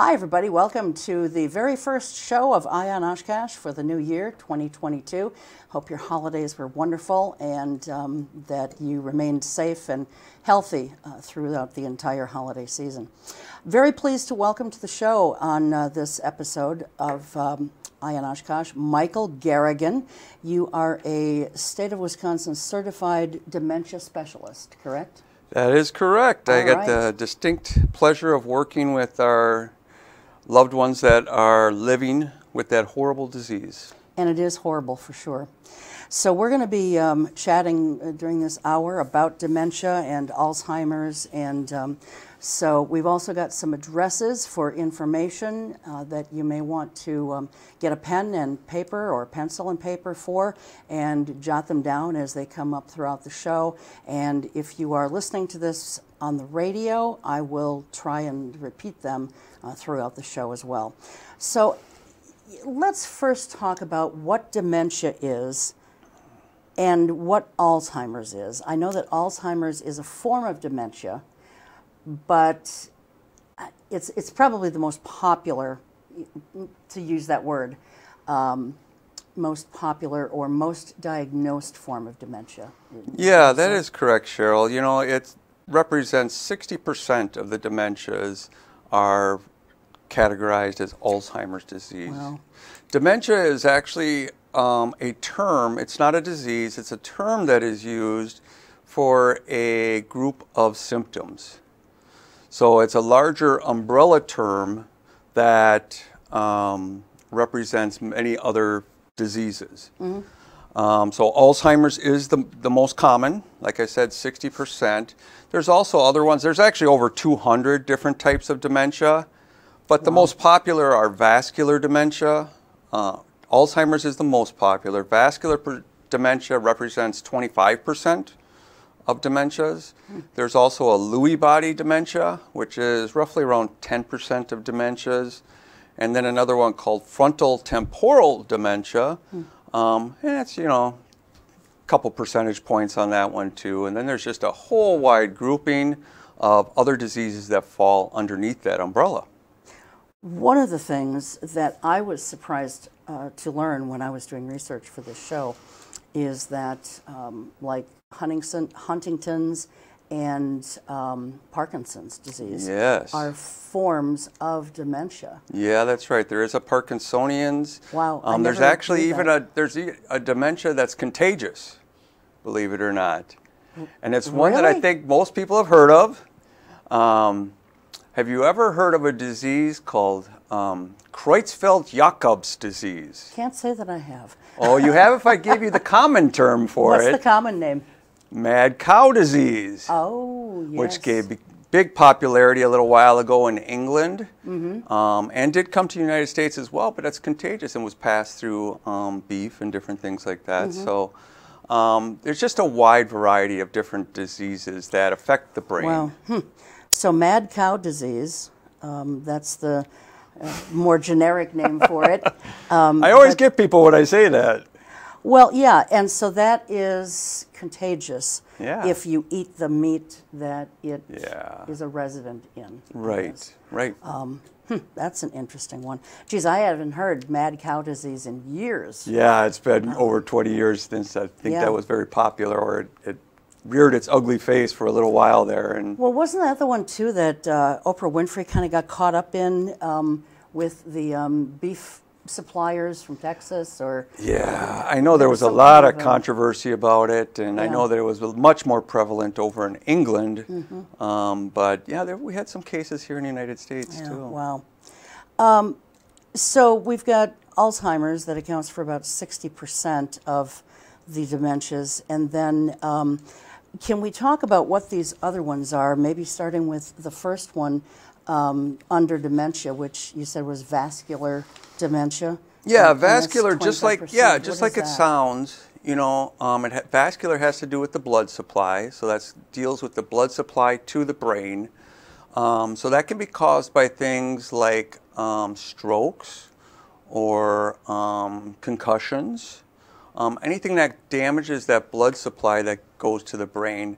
Hi, everybody. Welcome to the very first show of On Oshkosh for the new year, 2022. Hope your holidays were wonderful and that you remained safe and healthy throughout the entire holiday season. Very pleased to welcome to the show on this episode of On Oshkosh, Michael Garrigan. You are a state of Wisconsin certified dementia specialist, correct? That is correct. I get the distinct pleasure of working with our loved ones that are living with that horrible disease. And it is horrible for sure. So we're going to be chatting during this hour about dementia and Alzheimer's, and so we've also got some addresses for information that you may want to get a pen and paper or pencil and paper for and jot them down as they come up throughout the show. And if you are listening to this on the radio, I will try and repeat them throughout the show as well. So let's first talk about what dementia is and what Alzheimer's is. I know that Alzheimer's is a form of dementia, but it's probably the most popular, to use that word, most popular or most diagnosed form of dementia. Yeah, that is correct, Cheryl. You know, it represents 60% of the dementias are categorized as Alzheimer's disease. Wow. Dementia is actually a term. It's not a disease. It's a term that is used for a group of symptoms. So it's a larger umbrella term that represents many other diseases. Mm-hmm. So Alzheimer's is the most common, like I said, 60%. There's also other ones. There's actually over 200 different types of dementia, but the most popular are vascular dementia. Alzheimer's is the most popular. Vascular dementia represents 25% of dementias. There's also a Lewy body dementia, which is roughly around 10% of dementias. And then another one called frontal temporal dementia. And it's, a couple percentage points on that one too. And then there's just a whole wide grouping of other diseases that fall underneath that umbrella. One of the things that I was surprised to learn when I was doing research for this show is that like Huntington's and Parkinson's disease are forms of dementia. Yeah, that's right. There is a Parkinsonian's. Wow. There's actually even a dementia that's contagious, believe it or not. And it's one that I think most people have heard of. Have you ever heard of a disease called Kreutzfeld-Jacob's disease? Can't say that I have. Oh, you have if I give you the common term for it. What's the common name? Mad cow disease. Oh, yes. Which gave big popularity a little while ago in England, and did come to the United States as well, but it's contagious and was passed through beef and different things like that. So there's just a wide variety of different diseases that affect the brain. Wow. So mad cow disease, that's the more generic name for it. I always get people when I say that. Well, yeah, and so that is contagious if you eat the meat that it is a resident in. Right, right. That's an interesting one. Geez, I haven't heard mad cow disease in years. Yeah, it's been over 20 years since I think that was very popular, or it reared its ugly face for a little while there. And well, wasn't that the one, too, that Oprah Winfrey kind of got caught up in with the beef suppliers from Texas? Yeah, I know there was a lot of controversy about it, and I know that it was much more prevalent over in England. But yeah, we had some cases here in the United States too. Wow. So we've got Alzheimer's that accounts for about 60% of the dementias, and then can we talk about what these other ones are? Maybe starting with the first one under dementia, which you said was vascular dementia. Yeah, vascular, just like it sounds. Vascular has to do with the blood supply, so that deals with the blood supply to the brain. So that can be caused by things like strokes or concussions, anything that damages that blood supply that goes to the brain.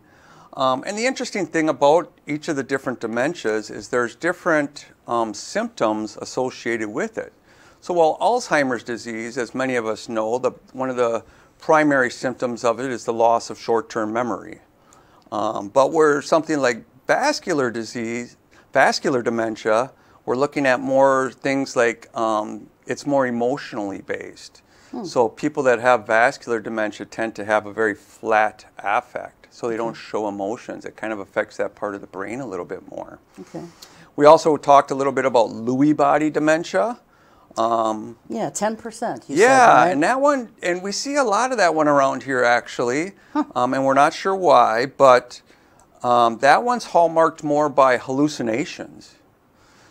And the interesting thing about each of the different dementias is there's different symptoms associated with it. So while Alzheimer's disease, as many of us know, one of the primary symptoms of it is the loss of short-term memory. But where something like vascular dementia, we're looking at more things like it's more emotionally based. So people that have vascular dementia tend to have a very flat affect, so they don't show emotions. It kind of affects that part of the brain a little bit more. Okay. We also talked a little bit about Lewy body dementia. Yeah, 10%. You Yeah, said, right? and that one, and we see a lot of that one around here actually, and we're not sure why, but that one's hallmarked more by hallucinations.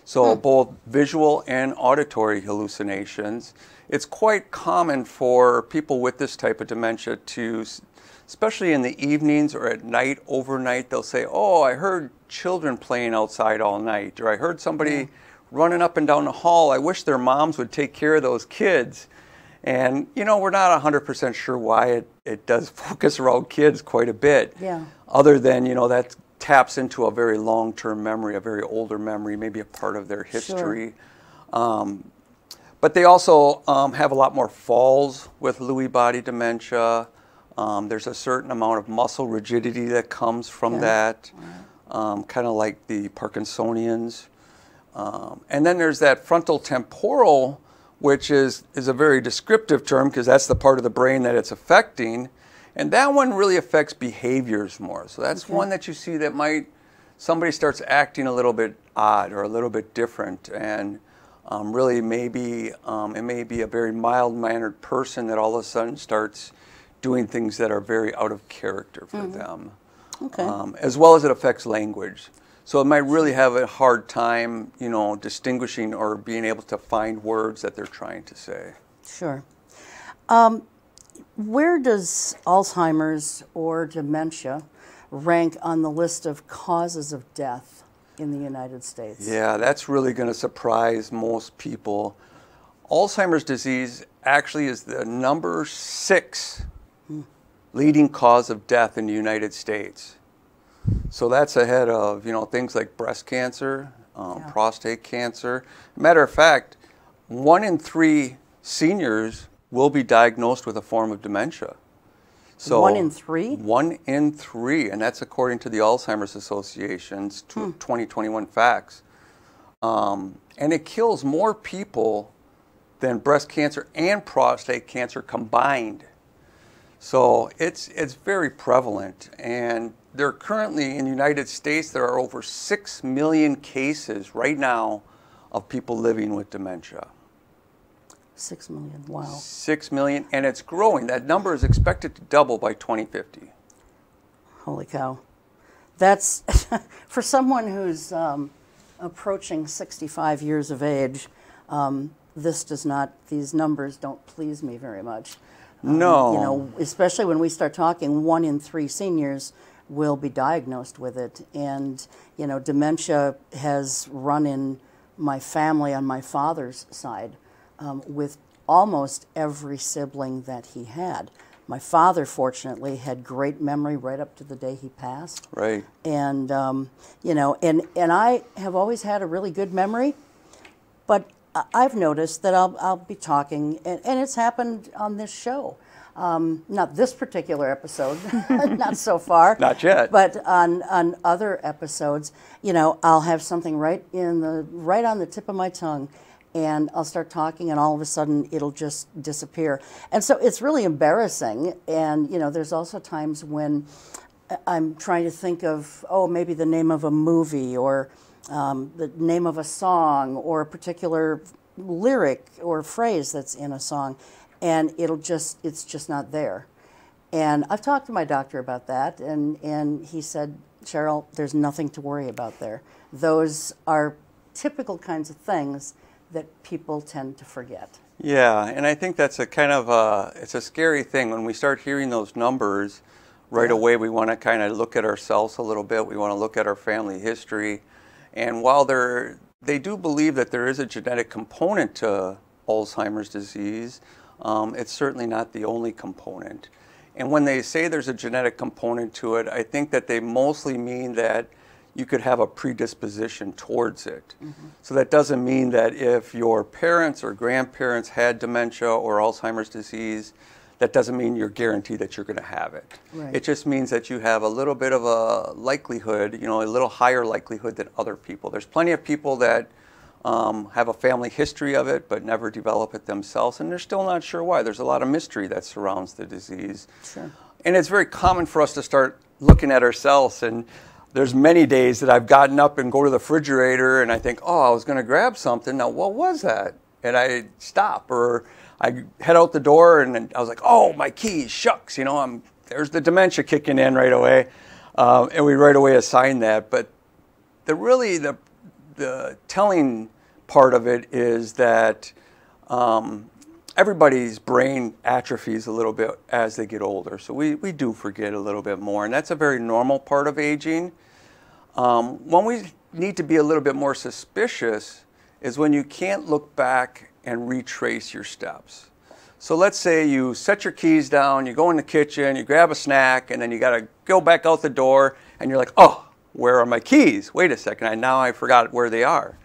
So both visual and auditory hallucinations. It's quite common for people with this type of dementia to, especially in the evenings or at night, overnight, they'll say, oh, I heard children playing outside all night, or I heard somebody running up and down the hall. I wish their moms would take care of those kids. And, you know, we're not 100% sure why it does focus around kids quite a bit. Yeah. Other than, you know, that taps into a very long-term memory, a very older memory, maybe a part of their history. Sure. But they also have a lot more falls with Lewy body dementia. There's a certain amount of muscle rigidity that comes from that, kind of like the Parkinsonians. And then there's that frontal temporal, which is a very descriptive term because that's the part of the brain that it's affecting. And that one really affects behaviors more. So that's one that you see that somebody starts acting a little bit odd or a little bit different. And really it may be a very mild-mannered person that all of a sudden starts doing things that are very out of character for them. Okay. As well as it affects language. So it might really have a hard time, you know, distinguishing or being able to find words that they're trying to say. Sure. Where does Alzheimer's or dementia rank on the list of causes of death in the United States? Yeah, that's really going to surprise most people. Alzheimer's disease actually is the number 6 leading cause of death in the United States. So that's ahead of, you know, things like breast cancer, prostate cancer. Matter of fact, 1 in 3 seniors will be diagnosed with a form of dementia. So 1 in 3? 1 in 3, and that's according to the Alzheimer's Association's 2021 facts. And it kills more people than breast cancer and prostate cancer combined. So it's very prevalent, and there currently in the United States there are over 6 million cases right now of people living with dementia. 6 million, wow. 6 million, and it's growing. That number is expected to double by 2050. Holy cow. That's, for someone who's approaching 65 years of age, these numbers don't please me very much. No. You know, especially when we start talking 1 in 3 seniors will be diagnosed with it. And, you know, dementia has run in my family on my father's side. With almost every sibling that he had. My father, fortunately, had great memory right up to the day he passed. Right. And, you know, and I have always had a really good memory, but I've noticed that I'll be talking, and it's happened on this show. Not this particular episode, not so far. Not yet. But on other episodes, you know, I'll have something right on the tip of my tongue, and I'll start talking, and all of a sudden it'll just disappear. And so it's really embarrassing. And, you know, there's also times when I'm trying to think of, maybe the name of a movie or the name of a song or a particular lyric or phrase that's in a song, and it's just not there. And I've talked to my doctor about that, and he said, Cheryl, there's nothing to worry about there. Those are typical kinds of things that people tend to forget. Yeah, and I think that's a kind of it's a scary thing. When we start hearing those numbers, right away we want to kind of look at ourselves a little bit. We want to look at our family history. And while they do believe that there is a genetic component to Alzheimer's disease, it's certainly not the only component. And when they say there's a genetic component to it, I think that they mostly mean that you could have a predisposition towards it. So that doesn't mean that if your parents or grandparents had dementia or Alzheimer's disease, that doesn't mean you're guaranteed that you're going to have it. Right. It just means that you have a little bit of a likelihood, a little higher likelihood than other people. There's plenty of people that have a family history of it but never develop it themselves, and they're still not sure why. There's a lot of mystery that surrounds the disease. Sure. And it's very common for us to start looking at ourselves, and there's many days that I've gotten up and go to the refrigerator and I think, oh, I was going to grab something. Now, what was that? And I stop, or I head out the door and I was like, oh, my keys, shucks, there's the dementia kicking in right away. And we right away assign that. But the telling part of it is that everybody's brain atrophies a little bit as they get older. So we do forget a little bit more, and that's a very normal part of aging. When we need to be a little bit more suspicious is when you can't look back and retrace your steps. So let's say you set your keys down, you go in the kitchen, you grab a snack, and then you got to go back out the door, and you're like, oh, where are my keys? Wait a second, now I forgot where they are.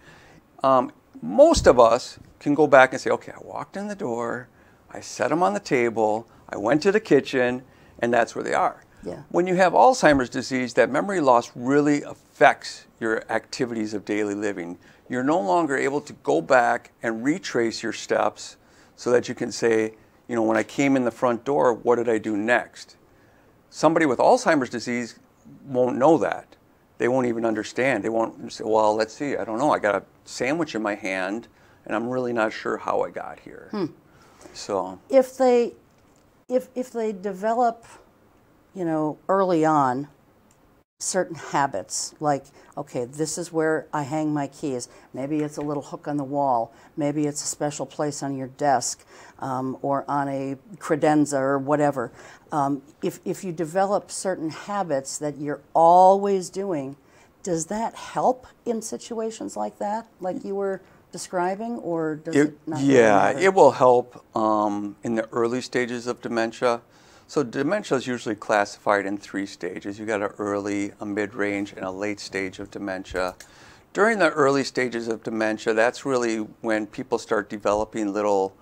Most of us can go back and say, okay, I walked in the door, I set them on the table, I went to the kitchen, and that's where they are. Yeah. When you have Alzheimer's disease, that memory loss really affects your activities of daily living. You're no longer able to go back and retrace your steps so that you can say, when I came in the front door, what did I do next? Somebody with Alzheimer's disease won't know that. They won't even understand. They won't say, well, let's see, I don't know. I got a sandwich in my hand, and I'm really not sure how I got here. So if they develop, early on, certain habits, like, okay, this is where I hang my keys. Maybe it's a little hook on the wall. Maybe it's a special place on your desk or on a credenza or whatever. If you develop certain habits that you're always doing, does that help in situations like that, like you were describing, or does it not really matter? It will help in the early stages of dementia. So dementia is usually classified in 3 stages. You got an early, a mid-range, and a late stage of dementia. During the early stages of dementia, that's really when people start developing little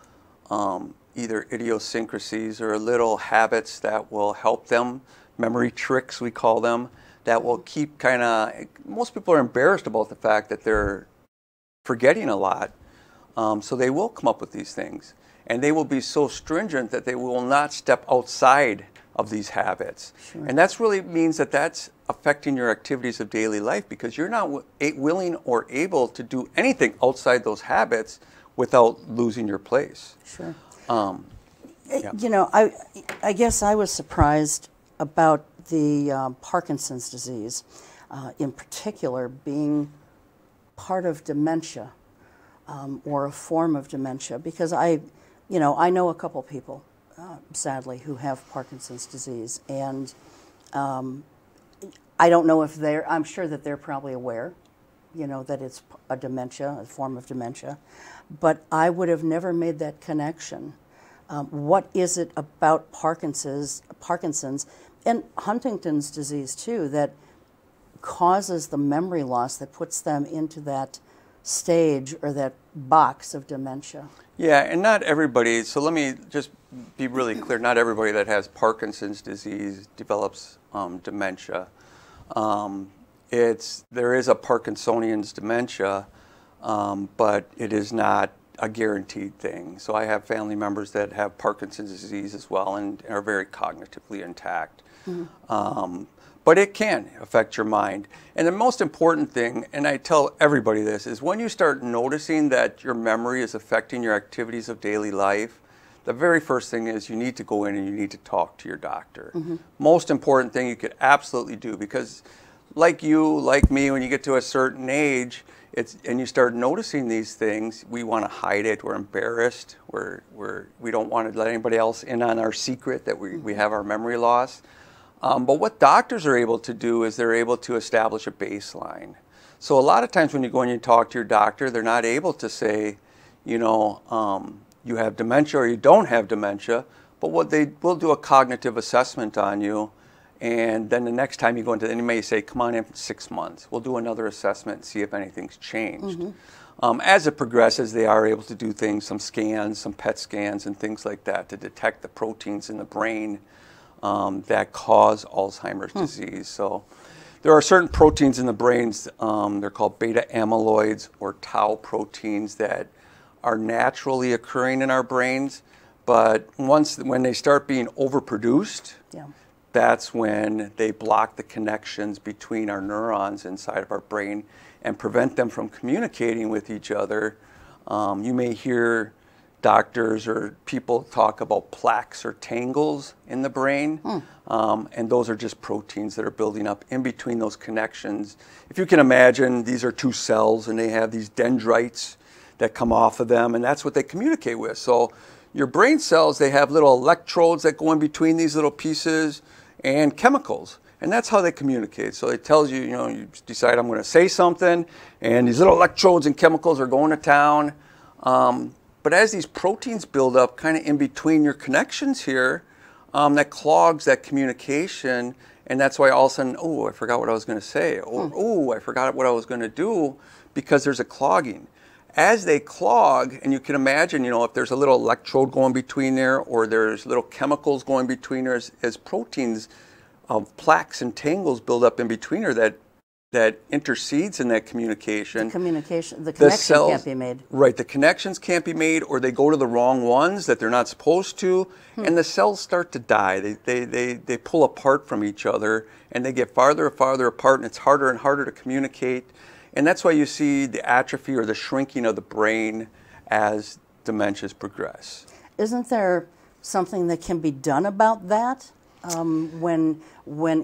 either idiosyncrasies or little habits that will help them, memory tricks we call them, that will keep most people are embarrassed about the fact that they're forgetting a lot, so they will come up with these things. And they will be so stringent that they will not step outside of these habits. Sure. And that's really means that that's affecting your activities of daily life, because you're not willing or able to do anything outside those habits without losing your place. Sure. Yeah. I guess I was surprised about the Parkinson's disease, in particular, being part of dementia or a form of dementia, because I know a couple people, sadly, who have Parkinson's disease, and I don't know if I'm sure that they're probably aware, that it's a dementia, a form of dementia, but I would have never made that connection. What is it about Parkinson's and Huntington's disease too that causes the memory loss that puts them into that stage or that box of dementia? Yeah, and not everybody, so let me just be really clear, not everybody that has Parkinson's disease develops dementia. There is a Parkinsonian's dementia, but it is not a guaranteed thing. So I have family members that have Parkinson's disease as well and are very cognitively intact. Mm-hmm. But it can affect your mind. And the most important thing, and I tell everybody this, is when you start noticing that your memory is affecting your activities of daily life, the very first thing is you need to go in and you need to talk to your doctor. Mm-hmm. Most important thing you could absolutely do, because like you, like me, when you get to a certain age, and you start noticing these things, we want to hide it. We're embarrassed. We don't want to let anybody else in on our secret that we have our memory loss. But what doctors are able to do is they're able to establish a baseline. So a lot of times when you go and you talk to your doctor, they're not able to say, you have dementia or you don't have dementia, but what they will do a cognitive assessment on you, and then the next time you go into, and you may say, come on in for 6 months. We'll do another assessment and see if anything's changed. As it progresses, they are able to do things, some scans, some PET scans and things like that to detect the proteins in the brain that cause Alzheimer's disease. So there are certain proteins in the brains, they're called beta amyloids or tau proteins that are naturally occurring in our brains, but when they start being overproduced, that's when they block the connections between our neurons inside of our brain and prevent them from communicating with each other. You may hear doctors or people talk about plaques or tangles in the brain, and those are just proteins that are building up in between those connections. If you can imagine, these are two cells and they have these dendrites that come off of them, and that's what they communicate with. So your brain cells, they have little electrodes that go in between these little pieces and chemicals. And that's how they communicate. So it tells you, you decide I'm going to say something, and these little electrodes and chemicals are going to town. But as these proteins build up kind of in between your connections here, that clogs that communication, and that's why all of a sudden, oh, I forgot what I was going to say, or oh, I forgot what I was going to do, because there's a clogging. As they clog, and you can imagine, if there's a little electrode going between there, or there's little chemicals going between there, as proteins of plaques and tangles build up in between her that intercedes in that communication. The connection can't be made. Right, the connections can't be made, or they go to the wrong ones that they're not supposed to, and the cells start to die. They pull apart from each other, and they get farther and farther apart, and it's harder and harder to communicate. And that's why you see the atrophy or the shrinking of the brain as dementias progress. Isn't there something that can be done about that when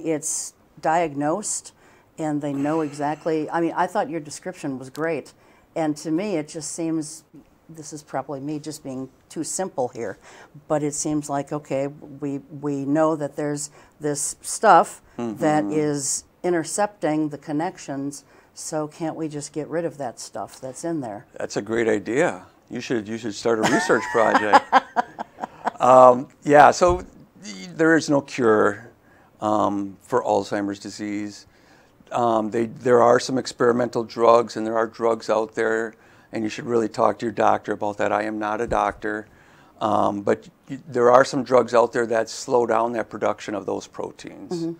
it's diagnosed and they know exactly? I mean, I thought your description was great, and to me it just seems, this is probably me just being too simple here, but it seems like, okay, we know that there's this stuff that is intercepting the connections. So can't we just get rid of that stuff that's in there? That's a great idea. You should start a research project. So there is no cure for Alzheimer's disease. There are some experimental drugs, and there are drugs out there, and you should really talk to your doctor about that. I am not a doctor, but there are some drugs out there that slow down that production of those proteins.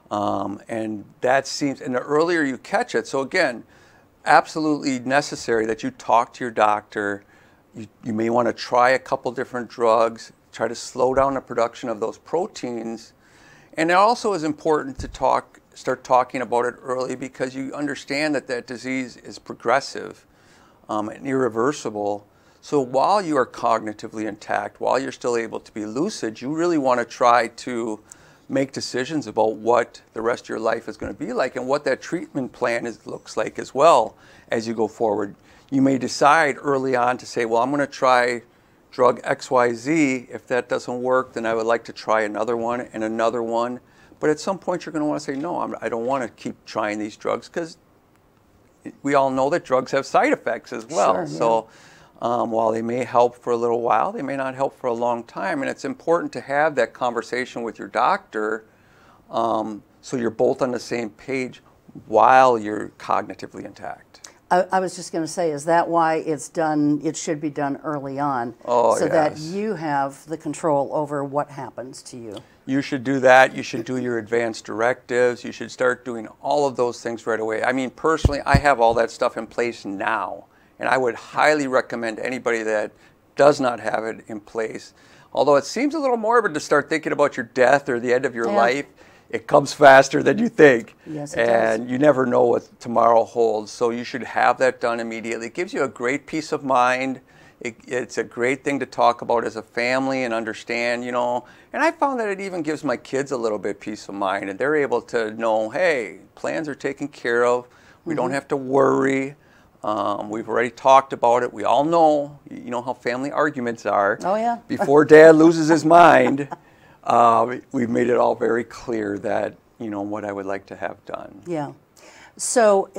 And that seems, and the earlier you catch it, so again, absolutely necessary that you talk to your doctor. You may want to try a couple different drugs, try to slow down the production of those proteins. And it also is important to start talking about it early, because you understand that disease is progressive and irreversible. So while you are cognitively intact, while you're still able to be lucid, you really want to try to make decisions about what the rest of your life is going to be like, and what that treatment plan looks like as well as you go forward. You may decide early on to say, well, I'm going to try drug XYZ. If that doesn't work, then I would like to try another one and another one. But at some point, you're going to want to say, no, I don't want to keep trying these drugs, because we all know that drugs have side effects as well. Sure, yeah. So while they may help for a little while, they may not help for a long time. And it's important to have that conversation with your doctor so you're both on the same page while you're cognitively intact. I was just going to say, is that why it's done? It should be done early on, so that you have the control over what happens to you. You should do that. You should do your advanced directives. You should start doing all of those things right away. I mean, personally, I have all that stuff in place now. And I would highly recommend anybody that does not have it in place. Although it seems a little morbid to start thinking about your death or the end of your life, it comes faster than you think. Yes, it does. And you never know what tomorrow holds. So you should have that done immediately. It gives you a great peace of mind. It's a great thing to talk about as a family and understand, And I found that it even gives my kids a little bit peace of mind. And they're able to know, hey, plans are taken care of. We don't have to worry. We've already talked about it. We all know, how family arguments are. Oh, yeah. Before Dad loses his mind, we've made it all very clear that, what I would like to have done. Yeah. So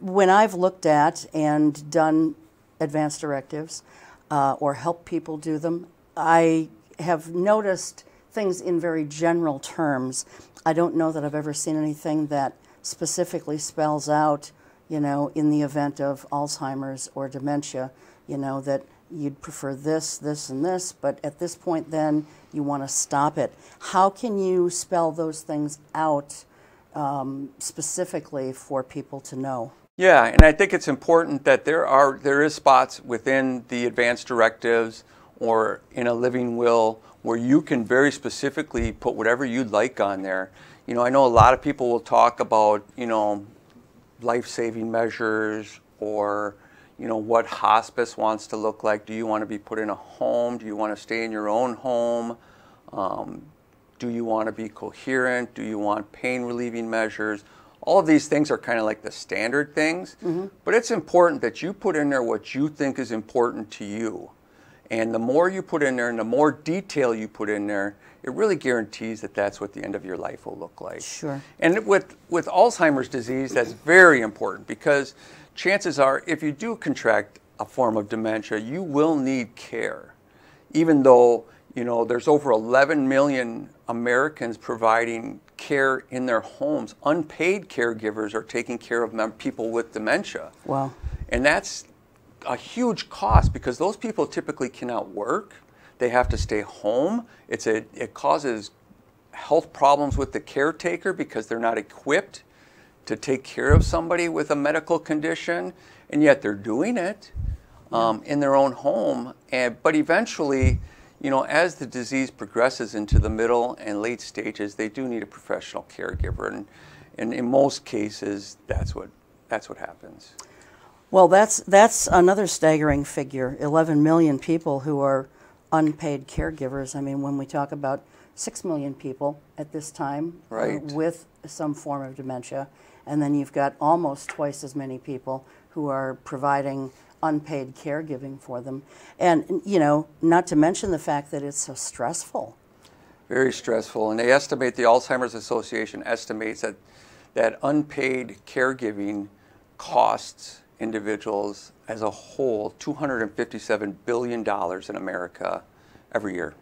when I've looked at and done advanced directives or helped people do them, I have noticed things in very general terms. I don't know that I've ever seen anything that specifically spells out, you know, in the event of Alzheimer's or dementia, you know, that you'd prefer this, this, and this, but at this point then you want to stop it. How can you spell those things out specifically for people to know? Yeah, and I think it's important that there is spots within the advance directives or in a living will where you can very specifically put whatever you'd like on there. You know, I know a lot of people will talk about, you know, life-saving measures or, you know, what hospice wants to look like. Do you want to be put in a home? Do you want to stay in your own home? Do you want to be coherent? Do you want pain relieving measures? All of these things are kind of like the standard things, but it's important that you put in there what you think is important to you. And the more you put in there and the more detail you put in there, it really guarantees that that's what the end of your life will look like. Sure. And with Alzheimer's disease, that's very important because chances are if you do contract a form of dementia, you will need care. Even though, you know, there's over 11 million Americans providing care in their homes. Unpaid caregivers are taking care of people with dementia. Wow. And that's a huge cost because those people typically cannot work. They have to stay home. It causes health problems with the caretaker because they're not equipped to take care of somebody with a medical condition, and yet they're doing it in their own home. But eventually, you know, as the disease progresses into the middle and late stages, they do need a professional caregiver, and in most cases, that's what happens. Well, that's another staggering figure, 11 million people who are unpaid caregivers. I mean, when we talk about 6 million people at this time with some form of dementia, and then you've got almost twice as many people who are providing unpaid caregiving for them. And, you know, not to mention the fact that it's so stressful. Very stressful. And they estimate, the Alzheimer's Association estimates that unpaid caregiving costs individuals as a whole $257 billion in America every year.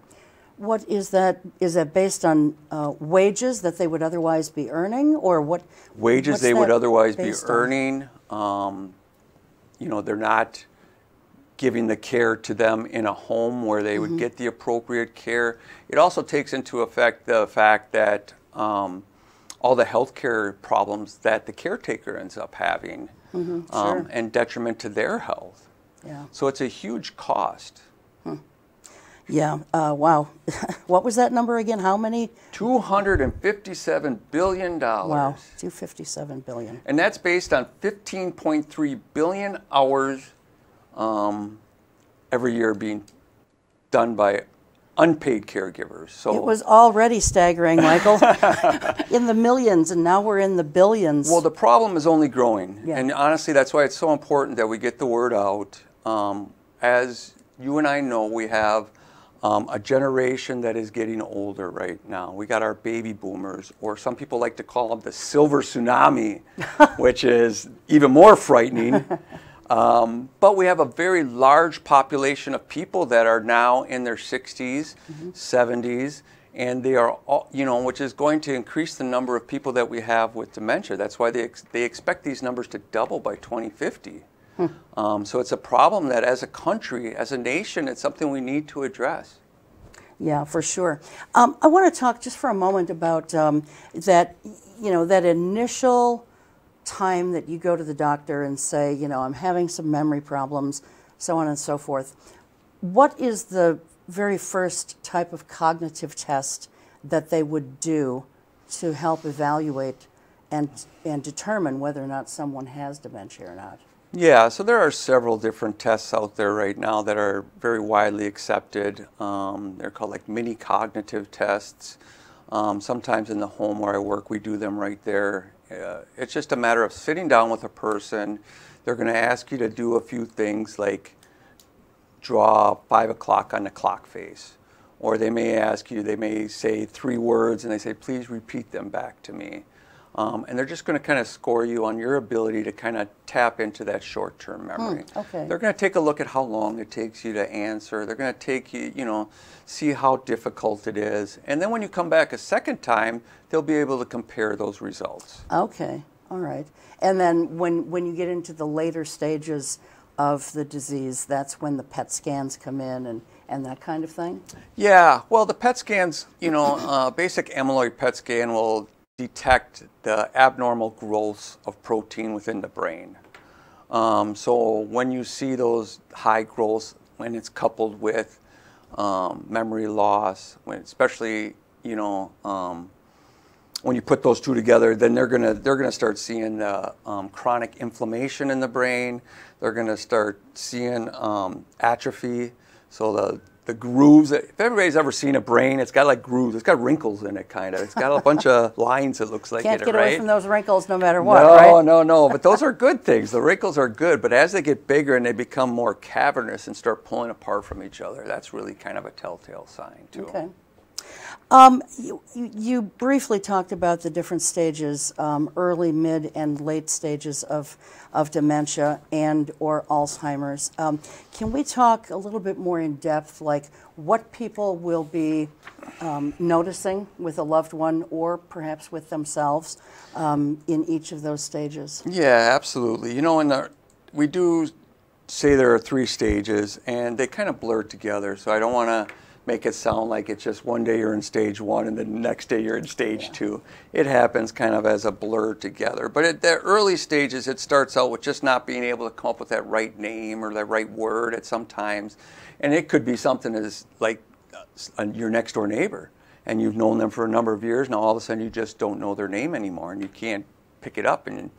What is that? Is that based on wages that they would otherwise be earning, or what? Wages they would otherwise be earning. You know, they're not giving the care to them in a home where they would get the appropriate care. It also takes into effect the fact that all the healthcare problems that the caretaker ends up having Sure. and detriment to their health. Yeah. So it's a huge cost. Yeah. Wow. What was that number again? How many? $257 billion. Wow. $257 billion. And that's based on 15.3 billion hours every year being done by unpaid caregivers. So it was already staggering, Michael, in the millions, and now we're in the billions. Well, the problem is only growing. Yeah. And honestly, that's why it's so important that we get the word out. As you and I know, we have a generation that is getting older right now. We got our baby boomers, or some people like to call them the silver tsunami, which is even more frightening. But we have a very large population of people that are now in their 60s, 70s, and they are, you know, which is going to increase the number of people that we have with dementia. That's why they expect these numbers to double by 2050. So it's a problem that as a country, as a nation, it's something we need to address. Yeah, for sure. I want to talk just for a moment about that, you know, that initial time that you go to the doctor and say, you know, I'm having some memory problems, so on and so forth. What is the very first type of cognitive test that they would do to help evaluate and determine whether or not someone has dementia or not? Yeah, so there are several different tests out there right now that are very widely accepted. They're called like mini cognitive tests. Sometimes in the home where I work, we do them right there. It's just a matter of sitting down with a person. They're going to ask you to do a few things like draw 5 o'clock on the clock face. Or they may ask you, they may say 3 words and they say, please repeat them back to me. And they're just going to kind of score you on your ability to kind of tap into that short-term memory. Okay. They're going to take a look at how long it takes you to answer. They're going to take you, see how difficult it is. And then when you come back a second time, they'll be able to compare those results. Okay. All right. And then when you get into the later stages of the disease, that's when the PET scans come in and that kind of thing? Yeah. Well, the PET scans, basic amyloid PET scan will detect the abnormal growth of protein within the brain. So when you see those high growths, when it's coupled with memory loss, especially when you put those two together, then they're gonna start seeing chronic inflammation in the brain. They're gonna start seeing atrophy. So the grooves, if everybody's ever seen a brain, it's got like grooves. It's got wrinkles in it, kind of. It's got a bunch of lines, it looks like. Can't get right? away from those wrinkles no matter what, right? No. But those are good things. The wrinkles are good. But as they get bigger and they become more cavernous and start pulling apart from each other, that's really kind of a telltale sign, too. Okay. You briefly talked about the different stages, early, mid, and late stages of dementia and or Alzheimer's. Can we talk a little bit more in depth, like what people will be noticing with a loved one or perhaps with themselves in each of those stages? Yeah, absolutely. We do say there are 3 stages, and they kind of blur together, so I don't want to make it sound like it's just one day you're in stage 1 and the next day you're in stage 2. It happens kind of as a blur together. But at the early stages, it starts out with just not being able to come up with that right name or that right word at some times. And it could be something as like your next door neighbor, and you've known them for a number of years. Now all of a sudden you just don't know their name anymore and you can't pick it up. And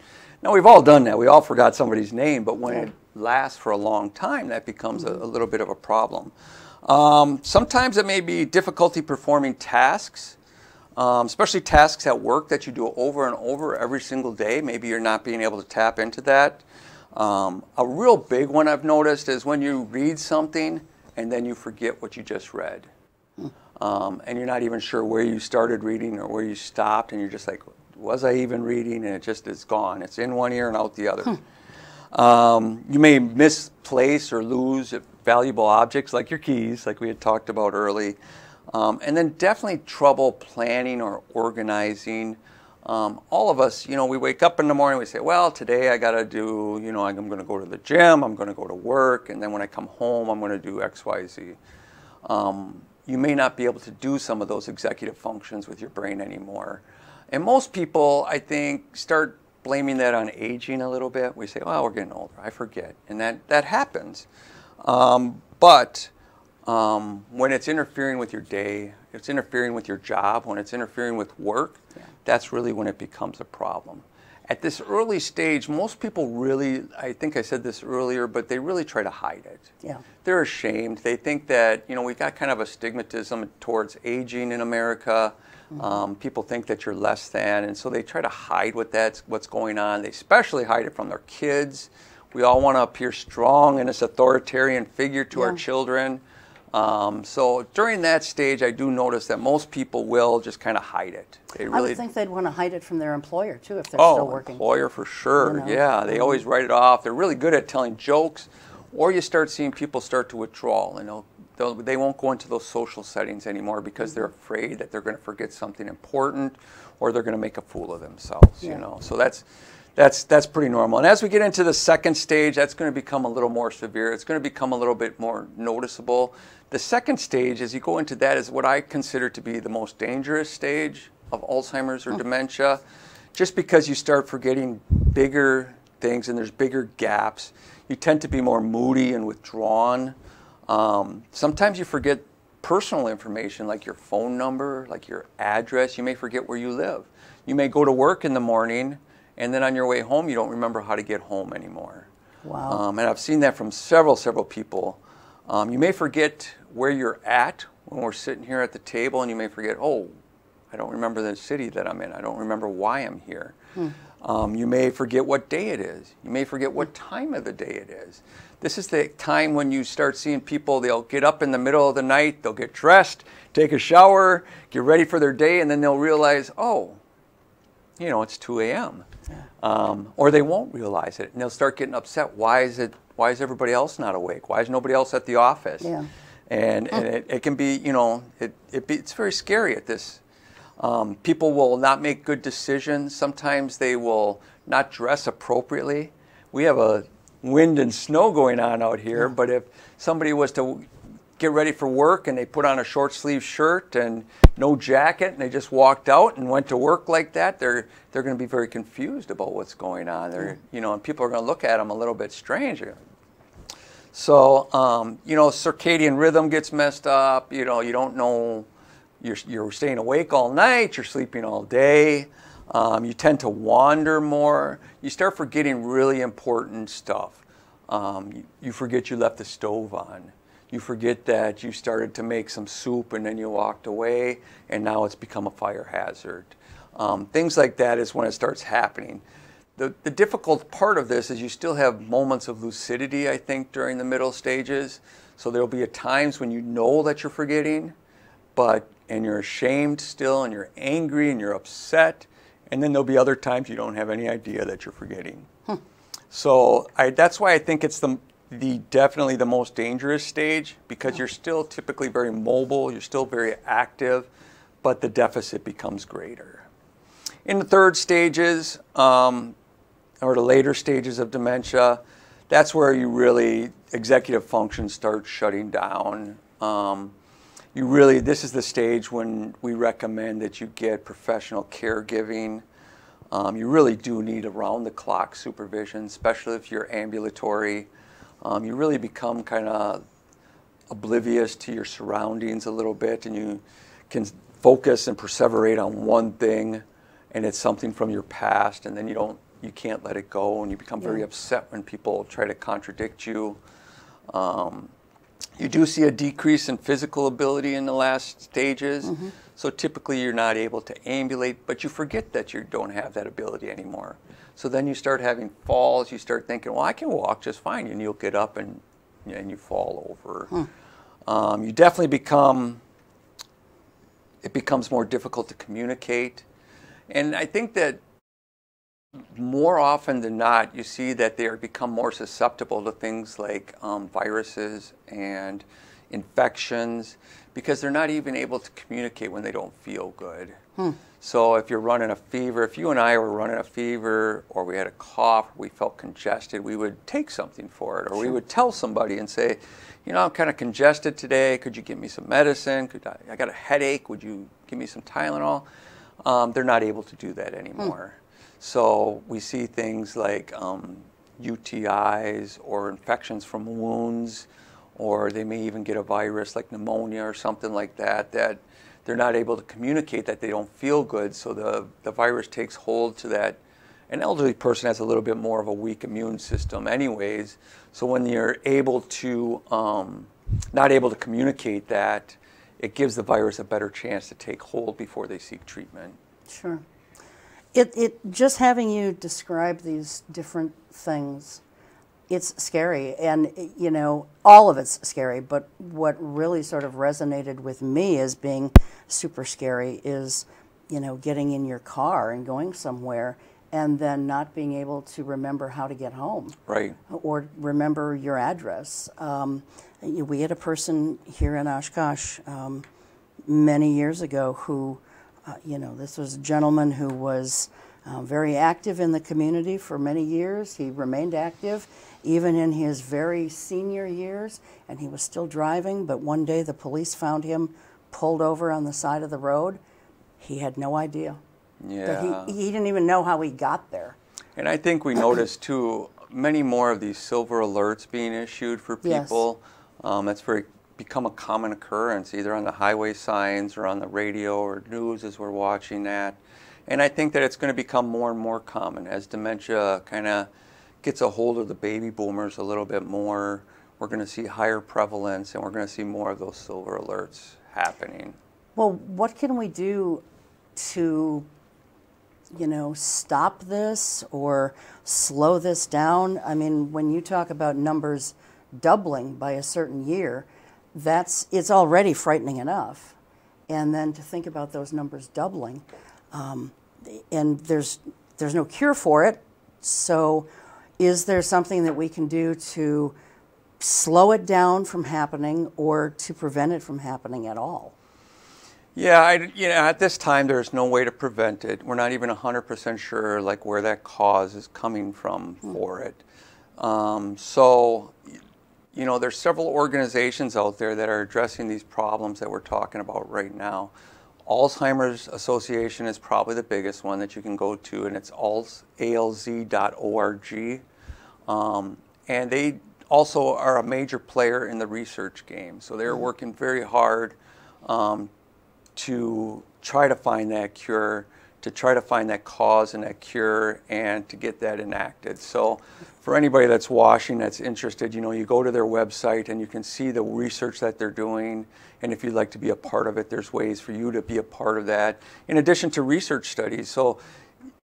now we've all done that. We all forgot somebody's name, but when it lasts for a long time, that becomes a little bit of a problem. Sometimes it may be difficulty performing tasks, especially tasks at work that you do over and over every single day. Maybe you're not being able to tap into that. A real big one I've noticed is when you read something and then you forget what you just read. And you're not even sure where you started reading or where you stopped, and you're just like, was I even reading? And it just is gone. It's in one ear and out the other. You may misplace or lose valuable objects like your keys, like we had talked about early. And then definitely trouble planning or organizing. All of us, we wake up in the morning, we say, well, today I got to do, I'm going to go to the gym, I'm going to go to work, and then when I come home, I'm going to do X, Y, Z. You may not be able to do some of those executive functions with your brain anymore. And most people, I think, start blaming that on aging a little bit. We say, well, we're getting older, I forget. And that happens. But when it's interfering with your day, it's interfering with your job, when it's interfering with work, that's really when it becomes a problem. At this early stage, most people really, I think I said this earlier, but they really try to hide it. Yeah. They're ashamed. They think that, we've got kind of a stigmatism towards aging in America. People think that you're less than, and so they try to hide what's going on. They especially hide it from their kids. We all want to appear strong and this authoritarian figure to our children. So during that stage, I do notice that most people will just kind of hide it. They really, I would think they'd want to hide it from their employer, too, if they're still working. Employer for sure. Yeah, they always write it off. They're really good at telling jokes. Or you start seeing people start to withdraw. They won't go into those social settings anymore because they're afraid that they're going to forget something important or they're going to make a fool of themselves. So that's pretty normal. And as we get into the second stage, that's going to become a little more severe. It's going to become a little bit more noticeable. The second stage, as you go into that, is what I consider to be the most dangerous stage of Alzheimer's or dementia, just because you start forgetting bigger things and there's bigger gaps. You tend to be more moody and withdrawn. Sometimes you forget personal information like your phone number, like your address. You may forget where you live. You may go to work in the morning, and then on your way home, you don't remember how to get home anymore. Wow. And I've seen that from several people. You may forget where you're at when we're sitting here at the table, and you may forget, I don't remember the city that I'm in. I don't remember why I'm here. You may forget what day it is. You may forget what time of the day it is. This is the time when you start seeing people, they'll get up in the middle of the night, they'll get dressed, take a shower, get ready for their day, and then they'll realize, you know, it's 2 a.m. Or they won't realize it, and they'll start getting upset. Why is everybody else not awake? Why is nobody else at the office? Yeah. And it can be, you know, it's very scary at this. People will not make good decisions. Sometimes they will not dress appropriately. We have a wind and snow going on out here, but if somebody was to get ready for work and they put on a short sleeve shirt and no jacket and they just walked out and went to work like that, they're going to be very confused about what's going on. You know, and people are going to look at them a little bit strange. So, you know, circadian rhythm gets messed up. You know, you don't know, you're staying awake all night, you're sleeping all day. You tend to wander more. You start forgetting really important stuff. You forget you left the stove on. You forget that you started to make some soup and then you walked away and now it's become a fire hazard. Things like that is when it starts happening. The difficult part of this is you still have moments of lucidity, I think, during the middle stages. So there'll be times when you know that you're forgetting, and you're ashamed still, and you're angry, and you're upset. And then there'll be other times you don't have any idea that you're forgetting. So that's why I think it's definitely the most dangerous stage, because you're still typically very mobile, you're still very active, but the deficit becomes greater. In the third stages, or the later stages of dementia, that's where executive function starts shutting down. This is the stage when we recommend that you get professional caregiving. You really do need around-the-clock supervision, especially if you're ambulatory. You really become kind of oblivious to your surroundings a little bit, and you can focus and perseverate on one thing, and it's something from your past, and then you can't let it go, and you become very upset when people try to contradict you. You do see a decrease in physical ability in the last stages. So typically you're not able to ambulate, but you forget that you don't have that ability anymore. So then you start having falls. You start thinking, well, I can walk just fine. And you'll get up and you fall over. You definitely it becomes more difficult to communicate. And I think that more often than not, you see that they become more susceptible to things like viruses and infections, because they're not even able to communicate when they don't feel good. So if you're running a fever, if you and I were running a fever, or we had a cough, we felt congested, we would take something for it, or we would tell somebody and say, you know, I'm kind of congested today, could you give me some medicine? I got a headache, would you give me some Tylenol? They're not able to do that anymore. So we see things like UTIs or infections from wounds, or they may even get a virus like pneumonia or something like that, that they're not able to communicate that they don't feel good, so the virus takes hold to that. An elderly person has a little bit more of a weak immune system anyways, so when you're able to, not able to communicate that, it gives the virus a better chance to take hold before they seek treatment. Sure. Just having you describe these different things, it's scary, and you know, all of it's scary, but what really sort of resonated with me as being super scary is, you know, getting in your car and going somewhere and then not being able to remember how to get home. Right. Or remember your address. We had a person here in Oshkosh many years ago who, you know, this was a gentleman who was very active in the community for many years. He remained active even in his very senior years, and he was still driving, but one day the police found him pulled over on the side of the road. He had no idea. Yeah. He didn't even know how he got there. And I think we noticed, too, many more of these silver alerts being issued for people. Yes. That's become a common occurrence, either on the highway signs or on the radio or news as we're watching that. And I think that it's going to become more and more common as dementia kind of gets a hold of the baby boomers a little bit more. We're going to see higher prevalence, and we're going to see more of those silver alerts happening. Well, what can we do to, you know, stop this or slow this down? I mean, when you talk about numbers doubling by a certain year, it's already frightening enough. And then to think about those numbers doubling, and there's no cure for it. So is there something that we can do to slow it down from happening or to prevent it from happening at all? Yeah, at this time there's no way to prevent it. We're not even 100% sure like where that cause is coming from for it. So, there's several organizations out there that are addressing these problems that we're talking about right now. Alzheimer's Association is probably the biggest one that you can go to, and it's alz.org. And they also are a major player in the research game. So they're working very hard to try to find that cure, to try to find that cause and that cure, and to get that enacted. So for anybody that's watching, that's interested, you go to their website and you can see the research that they're doing. And if you'd like to be a part of it, there's ways for you to be a part of that, in addition to research studies. So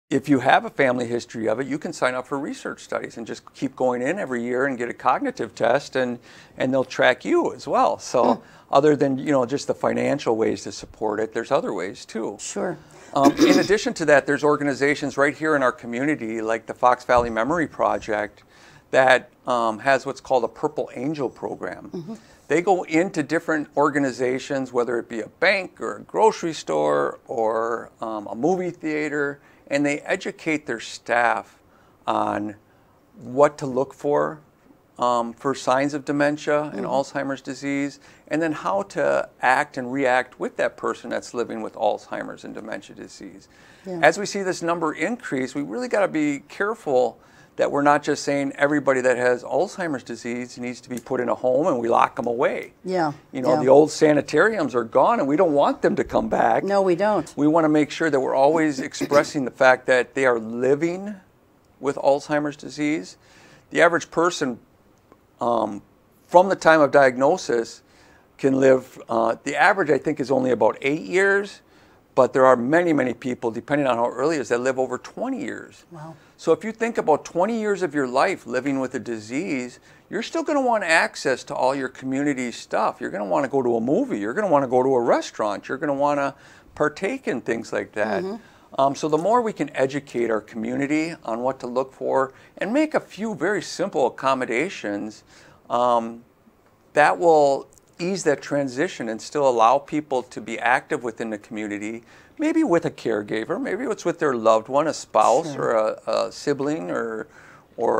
if you have a family history of it, you can sign up for research studies and just keep going in every year and get a cognitive test, and they'll track you as well. So other than, just the financial ways to support it, there's other ways too. Sure. In addition to that, there's organizations right here in our community, like the Fox Valley Memory Project, that has what's called a Purple Angel program. They go into different organizations, whether it be a bank or a grocery store or a movie theater, and they educate their staff on what to look for signs of dementia and Alzheimer's disease, and then how to act and react with that person that's living with Alzheimer's and dementia disease. Yeah. As we see this number increase, we really got to be careful that we're not just saying everybody that has Alzheimer's disease needs to be put in a home and we lock them away. Yeah. The old sanitariums are gone and we don't want them to come back. No, we don't. We want to make sure that we're always expressing the fact that they are living with Alzheimer's disease. The average person from the time of diagnosis can live, the average I think is only about 8 years, but there are many, many people, depending on how early it is, that live over 20 years. Wow. So if you think about 20 years of your life living with a disease, you're still going to want access to all your community stuff. You're going to want to go to a movie. You're going to want to go to a restaurant. You're going to want to partake in things like that. So the more we can educate our community on what to look for and make a few very simple accommodations, that will ease that transition and still allow people to be active within the community, maybe with a caregiver, maybe it's with their loved one, a spouse or a sibling or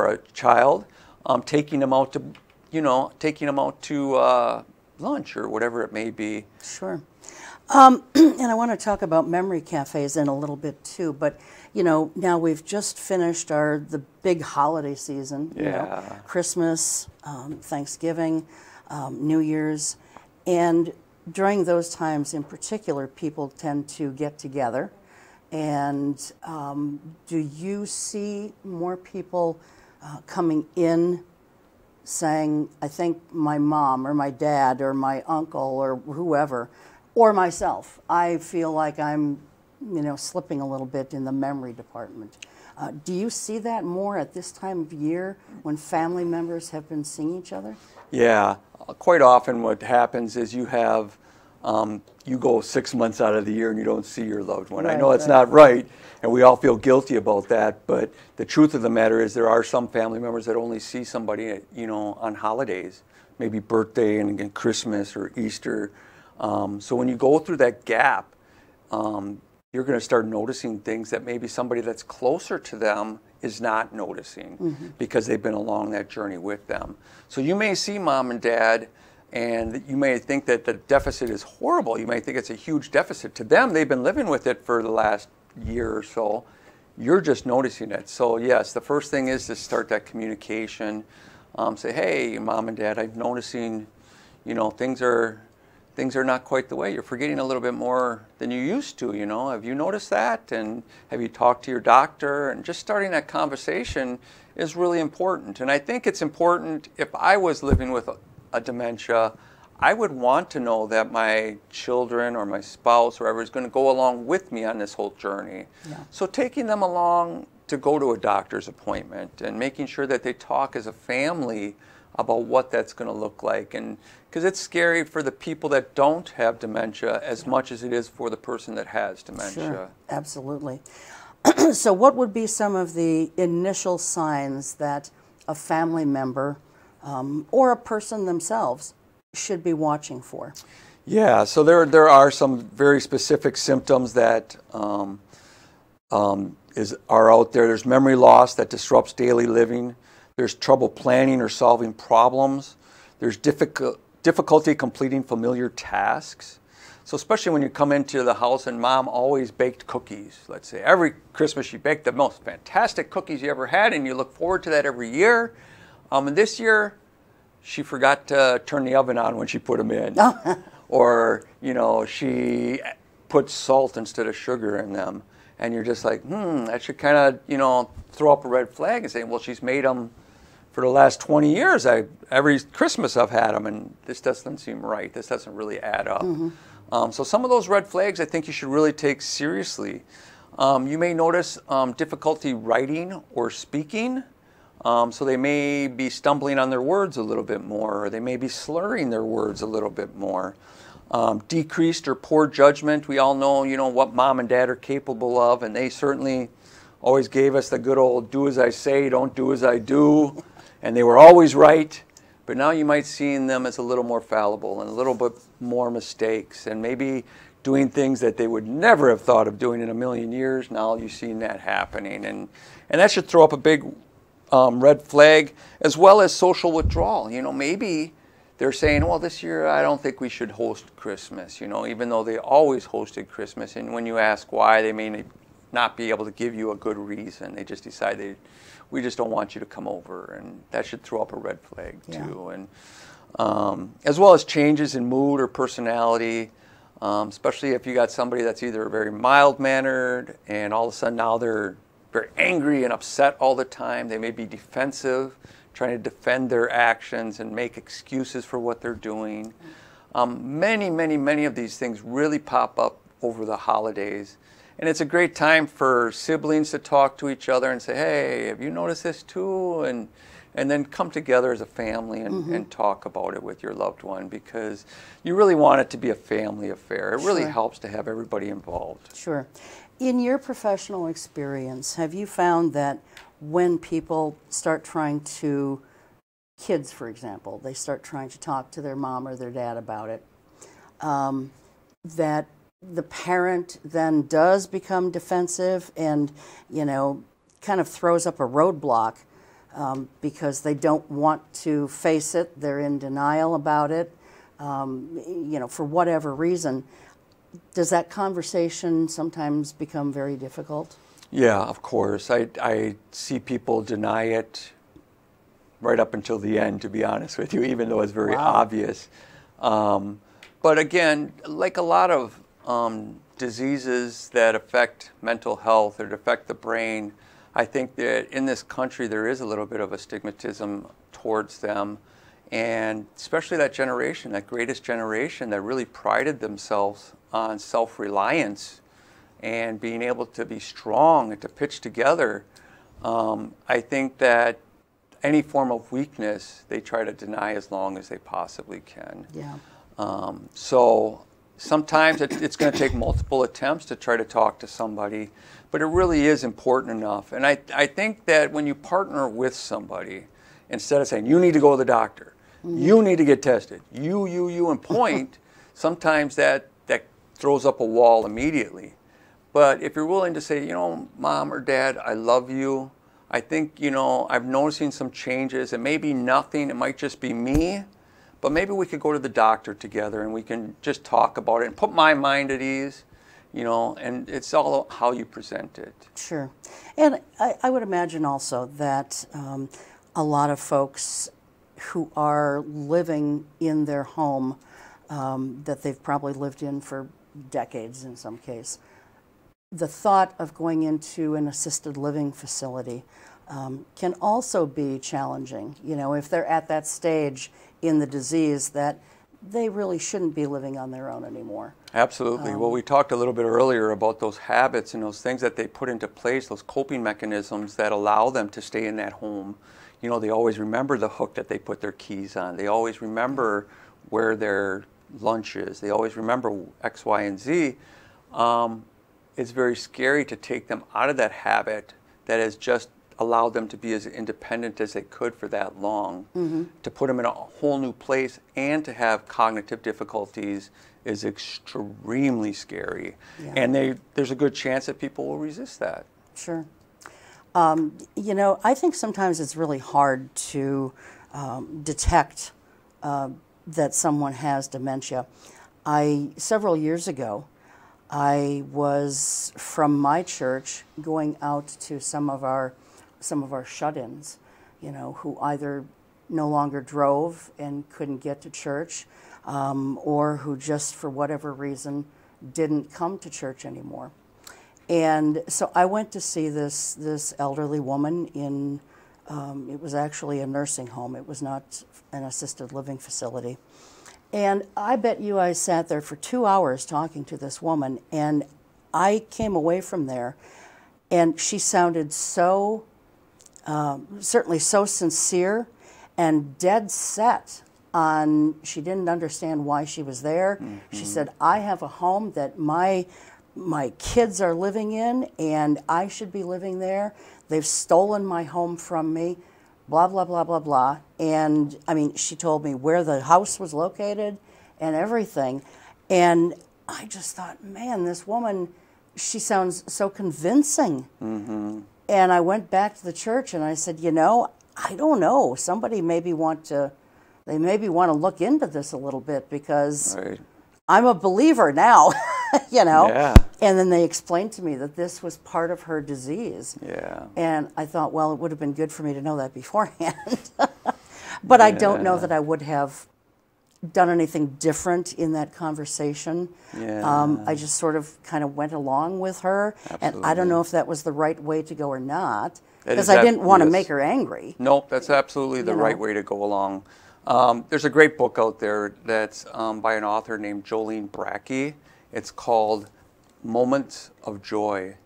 a child, taking them out to, lunch or whatever it may be. Sure. And I want to talk about memory cafes in a little bit too, but now we've just finished the big holiday season, Christmas, Thanksgiving, New Year's, and during those times in particular, people tend to get together. And do you see more people coming in saying, I think my mom or my dad or my uncle or whoever, or myself, I feel like I'm, slipping a little bit in the memory department. Do you see that more at this time of year when family members have been seeing each other? Yeah, quite often what happens is you have, you go 6 months out of the year and you don't see your loved one. Right, I know it's not right, and we all feel guilty about that, but the truth of the matter is there are some family members that only see somebody, on holidays, maybe birthday and Christmas or Easter. So when you go through that gap, you're going to start noticing things that maybe somebody that's closer to them is not noticing because they've been along that journey with them. So you may see mom and dad, and you may think that the deficit is horrible. You may think it's a huge deficit. To them, they've been living with it for the last year or so. You're just noticing it. So yes, the first thing is to start that communication. Say, hey, mom and dad, I'm noticing, things are not quite the way. You're forgetting a little bit more than you used to, Have you noticed that? And have you talked to your doctor? And just starting that conversation is really important. And I think it's important, if I was living with a dementia, I would want to know that my children or my spouse or whoever is going to go along with me on this whole journey. Yeah. So taking them along to go to a doctor's appointment and making sure that they talk as a family about what that's going to look like. And because it's scary for the people that don't have dementia as much as it is for the person that has dementia. Sure, absolutely. So what would be some of the initial signs that a family member or a person themselves should be watching for? Yeah, so there are some very specific symptoms that are out there. There's memory loss that disrupts daily living. There's trouble planning or solving problems. There's difficulty completing familiar tasks. So especially when you come into the house and mom always baked cookies, let's say. Every Christmas she baked the most fantastic cookies you ever had, and you look forward to that every year. And this year, she forgot to turn the oven on when she put them in. Or, she put salt instead of sugar in them. And you're just like, that should kind of, throw up a red flag and say, well, she's made them for the last 20 years. Every Christmas I've had them, and this doesn't seem right. This doesn't really add up. Mm-hmm. So some of those red flags I think you should really take seriously. You may notice difficulty writing or speaking. So they may be stumbling on their words a little bit more, or they may be slurring their words a little bit more. Decreased or poor judgment. We all know, what mom and dad are capable of, and they certainly always gave us the good old do as I say, don't do as I do, and they were always right. But now you might see them as a little more fallible and a little bit more mistakes, and maybe doing things that they would never have thought of doing in a million years. Now you've seen that happening, and that should throw up a big red flag, as well as social withdrawal. Maybe they're saying, well, this year I don't think we should host Christmas, even though they always hosted Christmas. And when you ask why, they may not be able to give you a good reason. They just decide we just don't want you to come over, and that should throw up a red flag too. And as well as changes in mood or personality, especially if you got somebody that's either very mild-mannered and all of a sudden now they're very angry and upset all the time. They may be defensive, trying to defend their actions and make excuses for what they're doing. Many of these things really pop up over the holidays. And it's a great time for siblings to talk to each other and say, hey, have you noticed this too? And then come together as a family and talk about it with your loved one, because you really want it to be a family affair. It really helps to have everybody involved. Sure. In your professional experience, have you found that when people start trying to, kids for example, they start trying to talk to their mom or their dad about it, that the parent then does become defensive and, kind of throws up a roadblock because they don't want to face it, they're in denial about it, for whatever reason. Does that conversation sometimes become very difficult? Yeah, of course. I see people deny it right up until the end, to be honest with you, even though it's very obvious. But again, like a lot of diseases that affect mental health or affect the brain, I think that in this country there is a little bit of a stigmatism towards them. And especially that generation, that greatest generation that really prided themselves on self-reliance and being able to be strong and to pitch together. I think that any form of weakness they try to deny as long as they possibly can. Yeah. So sometimes it's going to take multiple attempts to try to talk to somebody, but it really is important enough. And I think that when you partner with somebody, instead of saying, you need to go to the doctor, you need to get tested, you, and point, sometimes that throws up a wall immediately. But if you're willing to say, Mom or Dad, I love you. I think, I'm noticing some changes. It may be nothing. It might just be me. But maybe we could go to the doctor together and we can just talk about it and put my mind at ease, and it's all how you present it. Sure. And I would imagine also that a lot of folks who are living in their home that they've probably lived in for decades in some case, the thought of going into an assisted living facility can also be challenging. If they're at that stage in the disease that they really shouldn't be living on their own anymore. Absolutely. Well, we talked a little bit earlier about those habits and those things that they put into place, those coping mechanisms that allow them to stay in that home. You know, they always remember the hook that they put their keys on. They always remember where their lunch is. They always remember X, Y, and Z. It's very scary to take them out of that habit that has just allowed them to be as independent as they could for that long. To put them in a whole new place and to have cognitive difficulties is extremely scary. And there's a good chance that people will resist that. Sure. You know, I think sometimes it's really hard to detect that someone has dementia. Several years ago, I was from my church going out to some of our shut-ins, you know, who either no longer drove and couldn't get to church, or who just for whatever reason didn't come to church anymore. And so I went to see this elderly woman in, it was actually a nursing home. It was not an assisted living facility. And I bet you I sat there for 2 hours talking to this woman, and I came away from there, and she sounded so, certainly so sincere and dead set on, she didn't understand why she was there. She said, I have a home that my kids are living in, and I should be living there. They've stolen my home from me, blah, blah, blah, blah, blah. And, I mean, she told me where the house was located and everything. And I just thought, man, this woman, she sounds so convincing. And I went back to the church and I said, you know, I don't know. Somebody maybe want to look into this a little bit, because I'm a believer now, you know. And then they explained to me that this was part of her disease. And I thought, well, it would have been good for me to know that beforehand. But I don't know that I would have done anything different in that conversation. I just sort of kind of went along with her. And I don't know if that was the right way to go or not, because I didn't want to make her angry. Nope, that's absolutely the right way to go along. There's a great book out there that's by an author named Jolene Bracke. It's called Moments of Joy.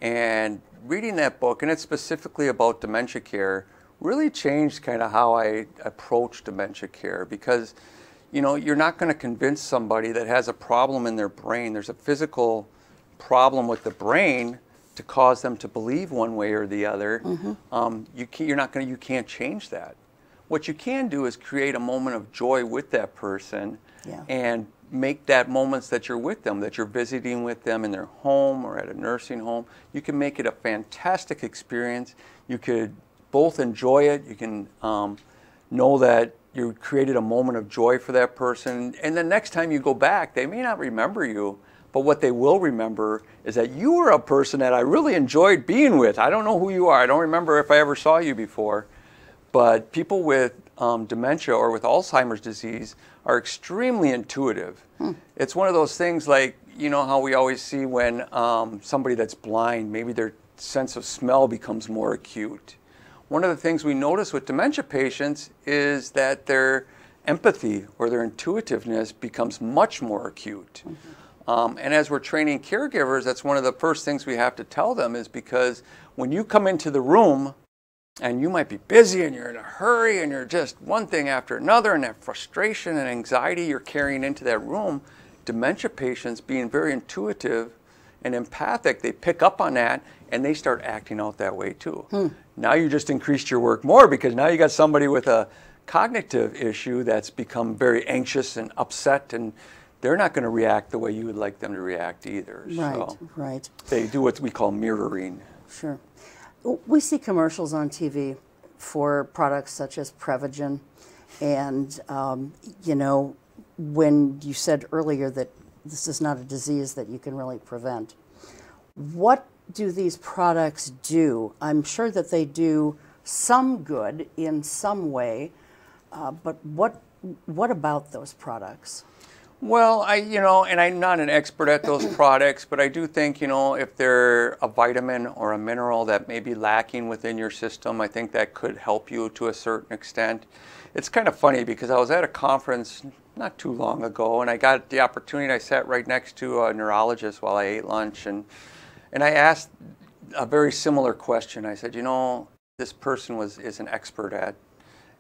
And reading that book, and it's specifically about dementia care, really changed kind of how I approach dementia care, because, you know, you're not going to convince somebody that has a problem in their brain. There's a physical problem with the brain to cause them to believe one way or the other. You can't change that. What you can do is create a moment of joy with that person, and make that moments that you're with them, that you're visiting with them in their home or at a nursing home. You can make it a fantastic experience. You could both enjoy it. You can know that you created a moment of joy for that person. And the next time you go back, they may not remember you, but what they will remember is that you were a person that I really enjoyed being with. I don't know who you are. I don't remember if I ever saw you before. But people with dementia or with Alzheimer's disease are extremely intuitive. It's one of those things like, you know how we always see when somebody that's blind, maybe their sense of smell becomes more acute. One of the things we notice with dementia patients is that their empathy or their intuitiveness becomes much more acute. And as we're training caregivers, that's one of the first things we have to tell them, is because when you come into the room, and you might be busy and you're in a hurry and you're just one thing after another, and that frustration and anxiety you're carrying into that room, dementia patients, being very intuitive and empathic, they pick up on that and they start acting out that way too. Now you just increased your work more, because now you got somebody with a cognitive issue that's become very anxious and upset, and they're not going to react the way you would like them to react either. Right. They do what we call mirroring. Sure. We see commercials on TV for products such as Prevagen, and you know, when you said earlier that this is not a disease that you can really prevent, what do these products do? I'm sure that they do some good in some way, but what about those products? Well, and I'm not an expert at those products, but I do think, if they're a vitamin or a mineral that may be lacking within your system, I think that could help you to a certain extent. It's kind of funny because I was at a conference not too long ago, and I got the opportunity. I sat right next to a neurologist while I ate lunch, and I asked a very similar question. I said, this person is an expert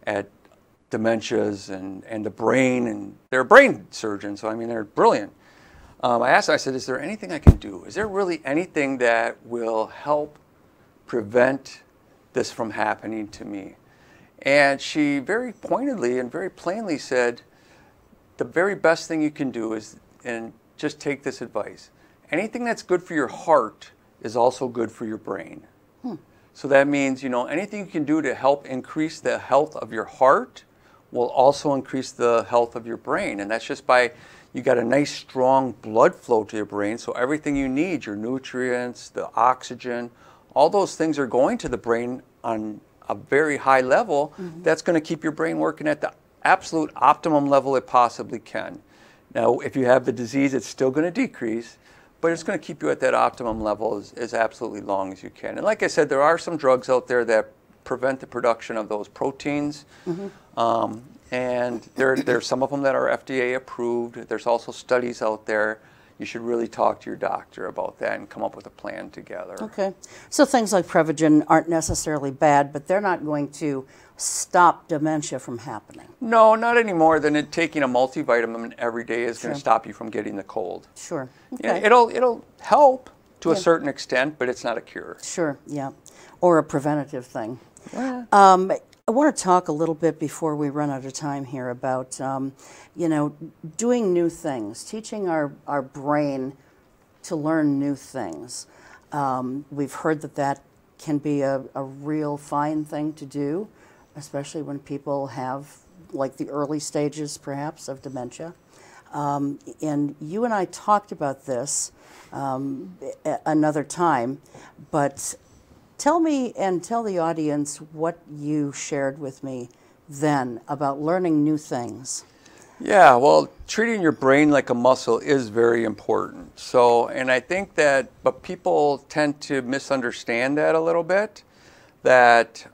at dementias and the brain, and they're a brain surgeon, so they're brilliant. I asked her, I said, is there anything I can do? Is there really anything that will help prevent this from happening to me? And she very pointedly and very plainly said, the very best thing you can do is, and just take this advice, anything that's good for your heart is also good for your brain. So that means, anything you can do to help increase the health of your heart will also increase the health of your brain. And that's just by, you got a nice strong blood flow to your brain, so everything you need, your nutrients, the oxygen, all those things are going to the brain on a very high level. That's going to keep your brain working at the absolute optimum level it possibly can. Now, if you have the disease, it's still going to decrease, but it's going to keep you at that optimum level as absolutely long as you can. And like I said, there are some drugs out there that prevent the production of those proteins. And there's some of them that are FDA approved. There's also studies out there. You should really talk to your doctor about that and come up with a plan together. Okay. So things like Prevagen aren't necessarily bad, but they're not going to stop dementia from happening. No, not any more than taking a multivitamin every day is going to stop you from getting the cold. Sure. Okay. It'll help to a certain extent, but it's not a cure. Sure, yeah. Or a preventative thing. Yeah. I want to talk a little bit before we run out of time here about, doing new things, teaching our brain to learn new things. We've heard that can be a real fine thing to do, especially when people have, like, the early stages, perhaps, of dementia. And you and I talked about this another time, but tell me and tell the audience what you shared with me then about learning new things. Yeah, well, treating your brain like a muscle is very important. And I think but people tend to misunderstand that a little bit, that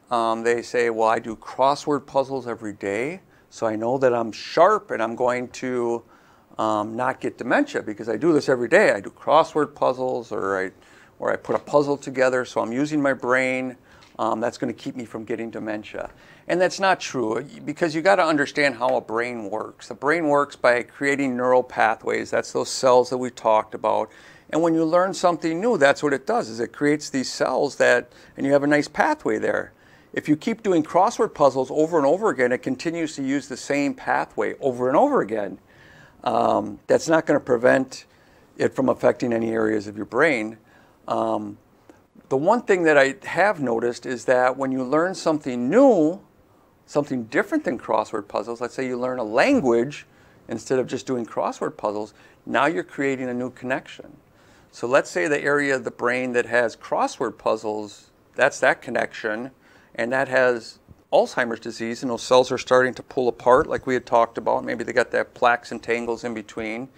they say, well, I do crossword puzzles every day, so I know that I'm sharp and I'm going to not get dementia because I do this every day. I do crossword puzzles, or I put a puzzle together, so I'm using my brain. That's going to keep me from getting dementia. And that's not true, because you got to understand how a brain works. The brain works by creating neural pathways. That's those cells that we talked about. And when you learn something new, that's what it does, is it creates these cells and you have a nice pathway there. If you keep doing crossword puzzles over and over again, it continues to use the same pathway over and over again. That's not going to prevent it from affecting any areas of your brain. The one thing that I have noticed is that when you learn something new, something different than crossword puzzles, let's say you learn a language instead of just doing crossword puzzles, now you're creating a new connection. So let's say the area of the brain that has crossword puzzles, that's that connection, and that has Alzheimer's disease, and those cells are starting to pull apart like we had talked about. Maybe they got that plaques and tangles in between.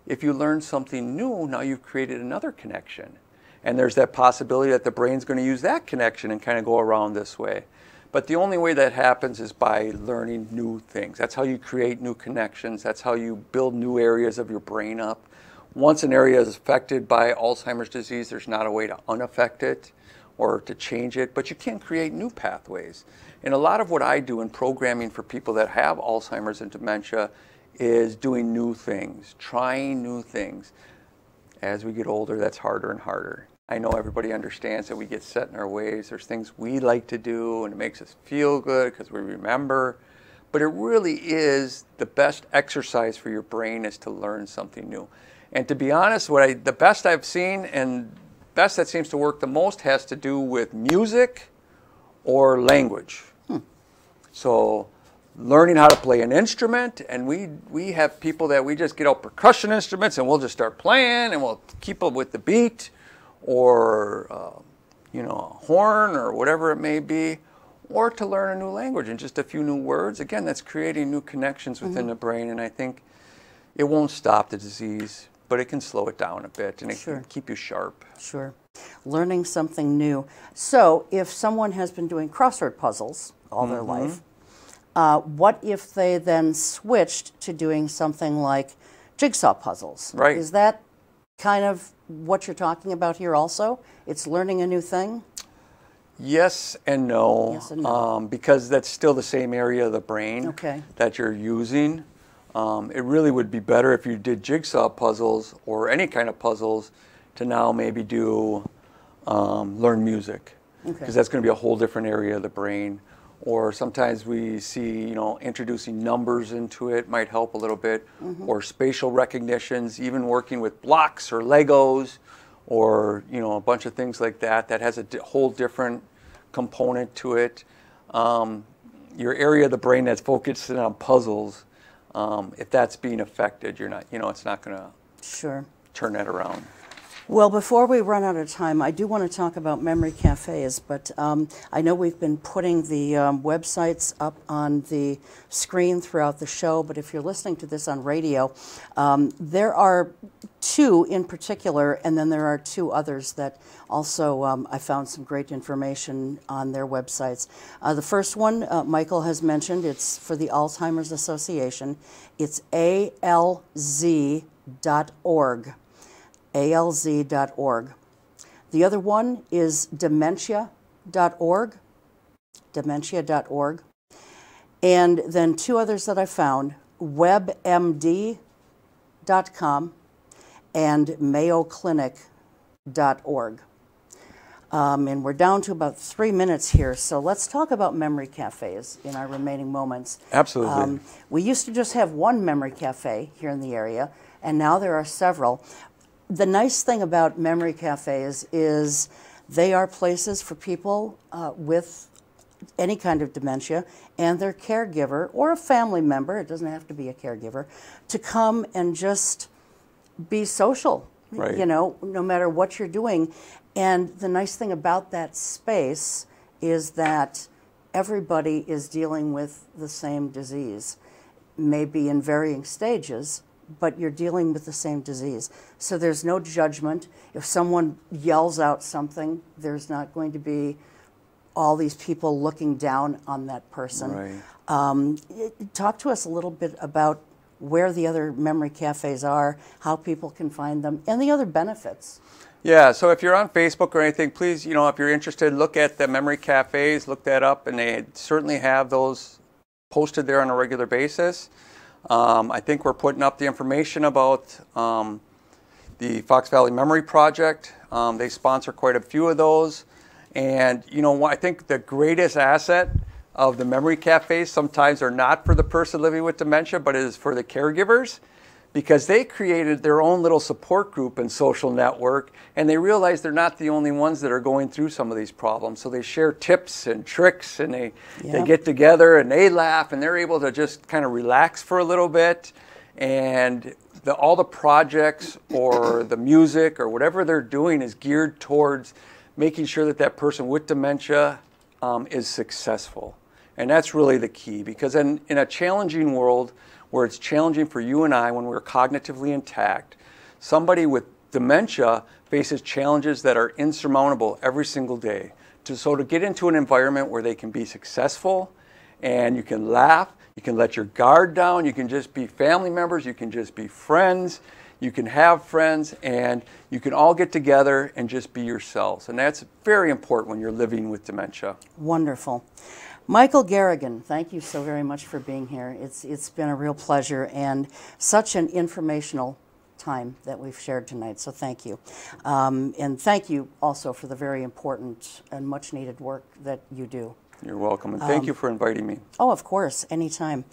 If you learn something new, now you've created another connection. And there's that possibility that the brain's going to use that connection and kind of go around this way. But the only way that happens is by learning new things. That's how you create new connections. That's how you build new areas of your brain up. Once an area is affected by Alzheimer's disease, there's not a way to unaffect it or to change it, but you can create new pathways. And a lot of what I do in programming for people that have Alzheimer's and dementia is doing new things, trying new things. As we get older, that's harder and harder. I know everybody understands that we get set in our ways. There's things we like to do, and it makes us feel good because we remember. But it really is the best exercise for your brain is to learn something new. And to be honest, the best I've seen and best that seems to work the most has to do with music or language. So learning how to play an instrument, and we have people that we just get out percussion instruments and we'll just start playing and we'll keep up with the beat, or a horn or whatever it may be, or to learn a new language and just a few new words. Again, that's creating new connections within the brain, and I think it won't stop the disease, but it can slow it down a bit, and it Sure. can keep you sharp. Sure. Learning something new. So if someone has been doing crossword puzzles all their life, what if they then switched to doing something like jigsaw puzzles? Right. Is that kind of what you're talking about here also? It's learning a new thing? Yes and no, Yes and no. because that's still the same area of the brain Okay. that you're using. It really would be better if you did jigsaw puzzles or any kind of puzzles to now maybe do learn music, because that's going to be a whole different area of the brain. Or sometimes we see, introducing numbers into it might help a little bit, or spatial recognitions, even working with blocks or Legos, or a bunch of things like that. That has a whole different component to it. Your area of the brain that's focusing on puzzles, if that's being affected, you're not, it's not going to Sure. turn that around. Well, before we run out of time, I do want to talk about memory cafes, but I know we've been putting the websites up on the screen throughout the show, but if you're listening to this on radio, there are two in particular, and then there are two others that also I found some great information on their websites. The first one, Michael has mentioned, it's for the Alzheimer's Association. It's alz.org. alz.org. The other one is dementia.org, dementia.org. And then two others that I found, webmd.com and mayoclinic.org. And we're down to about 3 minutes here, so let's talk about memory cafes in our remaining moments. Absolutely. We used to just have one memory cafe here in the area, and now there are several. The nice thing about memory cafes is they are places for people with any kind of dementia and their caregiver or a family member, it doesn't have to be a caregiver, to come and just be social, Right. no matter what you're doing. And the nice thing about that space is that everybody is dealing with the same disease, maybe in varying stages, but you're dealing with the same disease. So there's no judgment. If someone yells out something, there's not going to be all these people looking down on that person. Right. Talk to us a little bit about where the other memory cafes are, how people can find them, and the other benefits. Yeah, so if you're on Facebook or anything, please, if you're interested, look at the memory cafes, look that up, and they certainly have those posted there on a regular basis. I think we're putting up the information about the Fox Valley Memory Project. They sponsor quite a few of those. And, I think the greatest asset of the memory cafes sometimes are not for the person living with dementia, but it is for the caregivers, because they created their own little support group and social network, and they realize they're not the only ones that are going through some of these problems. So they share tips and tricks, and they get together and they laugh, and they're able to just kind of relax for a little bit. And all the projects or the music or whatever they're doing is geared towards making sure that that person with dementia is successful. And that's really the key, because in a challenging world where it's challenging for you and I when we're cognitively intact, somebody with dementia faces challenges that are insurmountable every single day. So to get into an environment where they can be successful and you can laugh, you can let your guard down, you can just be family members, you can just be friends, you can have friends, and you can all get together and just be yourselves. And that's very important when you're living with dementia. Wonderful. Michael Garrigan, thank you so very much for being here. It's been a real pleasure and such an informational time that we've shared tonight, so thank you. And thank you also for the very important and much needed work that you do. You're welcome, and thank you for inviting me. Oh, of course, anytime.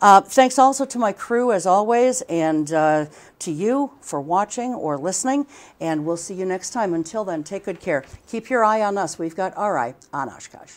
Thanks also to my crew, as always, and to you for watching or listening, and we'll see you next time. Until then, take good care. Keep your eye on us. We've got our eye on Oshkosh.